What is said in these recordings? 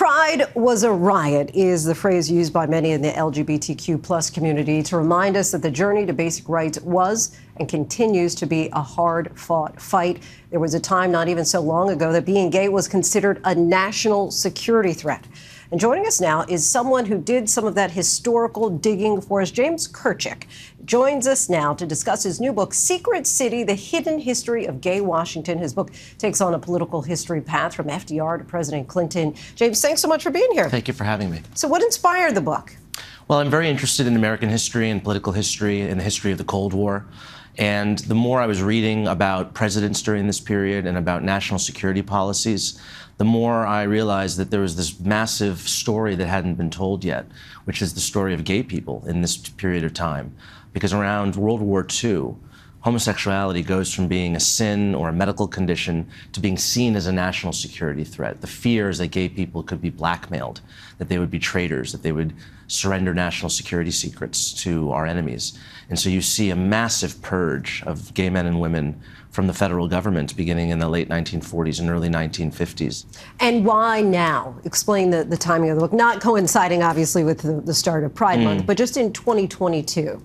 Pride was a riot is the phrase used by many in the LGBTQ plus community to remind us that the journey to basic rights was and continues to be a hard-fought fight. There was a time not even so long ago that being gay was considered a national security threat. And joining us now is someone who did some of that historical digging for us. James Kirchick joins us now to discuss his new book, Secret City, The Hidden History of Gay Washington. His book takes on a political history path from FDR to President Clinton. James, thanks so much for being here. Thank you for having me. So what inspired the book? Well, I'm very interested in American history and political history and the history of the Cold War. And the more I was reading about presidents during this period and about national security policies, the more I realized that there was this massive story that hadn't been told yet, which is the story of gay people in this period of time. Because around World War II, homosexuality goes from being a sin or a medical condition to being seen as a national security threat. The fear is that gay people could be blackmailed, that they would be traitors, that they would surrender national security secrets to our enemies. And so you see a massive purge of gay men and women from the federal government beginning in the late 1940s and early 1950s. And why now? Explain the timing of the book, not coinciding obviously with the start of Pride Month, but just in 2022.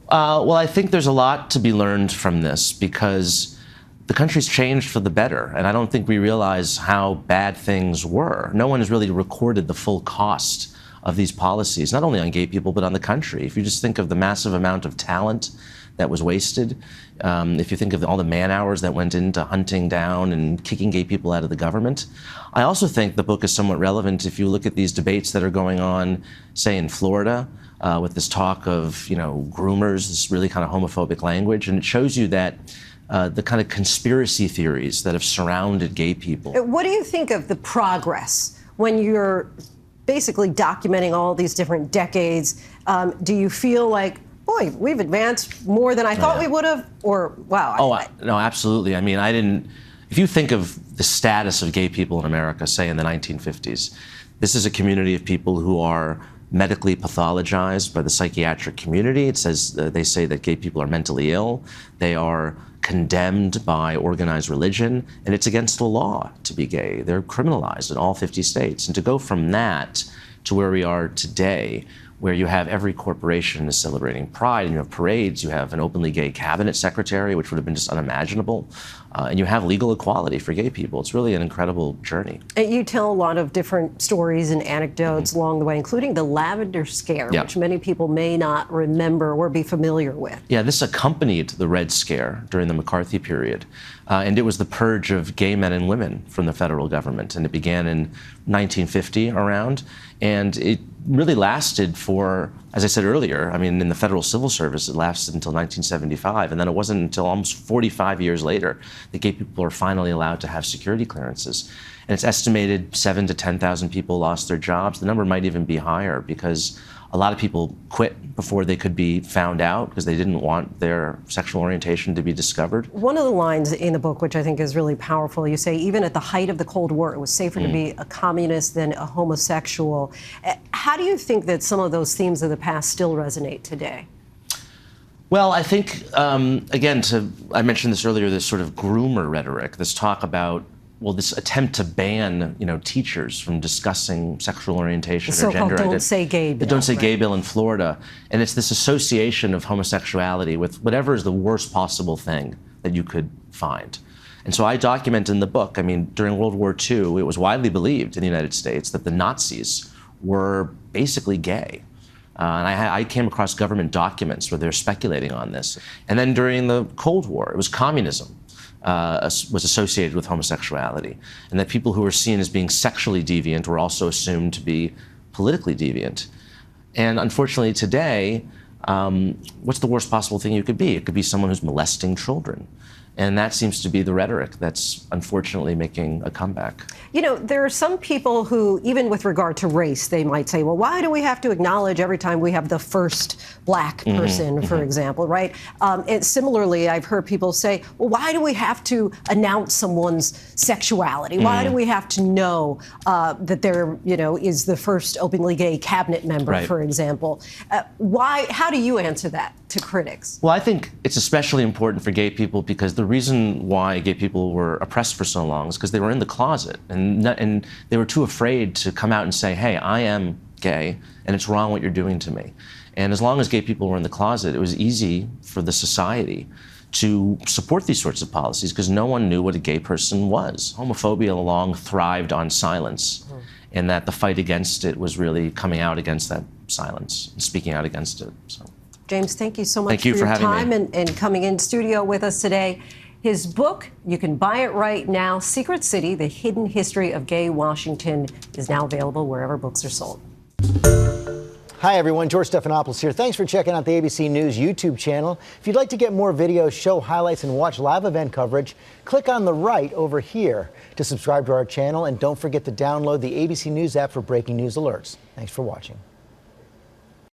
Well, I think there's a lot to be learned from this because the country's changed for the better, and I don't think we realize how bad things were. No one has really recorded the full cost of these policies, not only on gay people, but on the country. If you just think of the massive amount of talent that was wasted, if you think of all the man hours that went into hunting down and kicking gay people out of the government, I also think the book is somewhat relevant if you look at these debates that are going on, say, in Florida, with this talk of, groomers, this really kind of homophobic language, and it shows you that the kind of conspiracy theories that have surrounded gay people. What do you think of the progress when you're basically documenting all these different decades? Do you feel like, boy, we've advanced more than I thought we would have, or wow? No, absolutely. I mean, if you think of the status of gay people in America, say in the 1950s, this is a community of people who are medically pathologized by the psychiatric community. It says they say that gay people are mentally ill. They are condemned by organized religion, and it's against the law to be gay. They're criminalized in all 50 states. And to go from that to where we are today, where you have every corporation is celebrating Pride, and you have parades, you have an openly gay cabinet secretary, which would have been just unimaginable, and you have legal equality for gay people. It's really an incredible journey. And you tell a lot of different stories and anecdotes along the way, including the Lavender scare, which many people may not remember or be familiar with. Yeah, this accompanied the Red Scare during the McCarthy period, and it was the purge of gay men and women from the federal government, and it began in 1950 around, and it really lasted for, as I said earlier, I mean, in the federal civil service, it lasted until 1975, and then it wasn't until almost 45 years later that gay people are finally allowed to have security clearances. And it's estimated 7,000 to 10,000 people lost their jobs. The number might even be higher because a lot of people quit before they could be found out because they didn't want their sexual orientation to be discovered. One of the lines in the book, which I think is really powerful, you say, even at the height of the Cold War, it was safer to be a communist than a homosexual. How do you think that some of those themes of the past still resonate today? Well, I think, again, I mentioned this earlier, this sort of groomer rhetoric, this talk about, well, this attempt to ban, teachers from discussing sexual orientation or gender identity. Don't Say Gay bill. The Don't Say Gay bill in Florida. And it's this association of homosexuality with whatever is the worst possible thing that you could find. And so I document in the book, I mean, during World War II, it was widely believed in the United States that the Nazis were basically gay. And I came across government documents where they're speculating on this. And then during the Cold War, it was communism. Was associated with homosexuality, and that people who were seen as being sexually deviant were also assumed to be politically deviant. And unfortunately today, what's the worst possible thing you could be? It could be someone who's molesting children. And that seems to be the rhetoric that's unfortunately making a comeback. There are some people who, even with regard to race, they might say, well, why do we have to acknowledge every time we have the first black person, for example, right? And similarly, I've heard people say, well, why do we have to announce someone's sexuality? Why do we have to know that there, is the first openly gay cabinet member, for example? How do you answer that to critics? Well, I think it's especially important for gay people because the reason why gay people were oppressed for so long is because they were in the closet, and they were too afraid to come out and say, hey, I am gay, and it's wrong what you're doing to me. And as long as gay people were in the closet, it was easy for the society to support these sorts of policies because no one knew what a gay person was. Homophobia long thrived on silence, and that the fight against it was really coming out against that silence and speaking out against it. So, James, thank you so much for your time and coming in studio with us today. His book, you can buy it right now, Secret City, The Hidden History of Gay Washington, is now available wherever books are sold. Hi, everyone. George Stephanopoulos here. Thanks for checking out the ABC News YouTube channel. If you'd like to get more videos, show highlights, and watch live event coverage, click on the right over here to subscribe to our channel. And don't forget to download the ABC News app for breaking news alerts. Thanks for watching.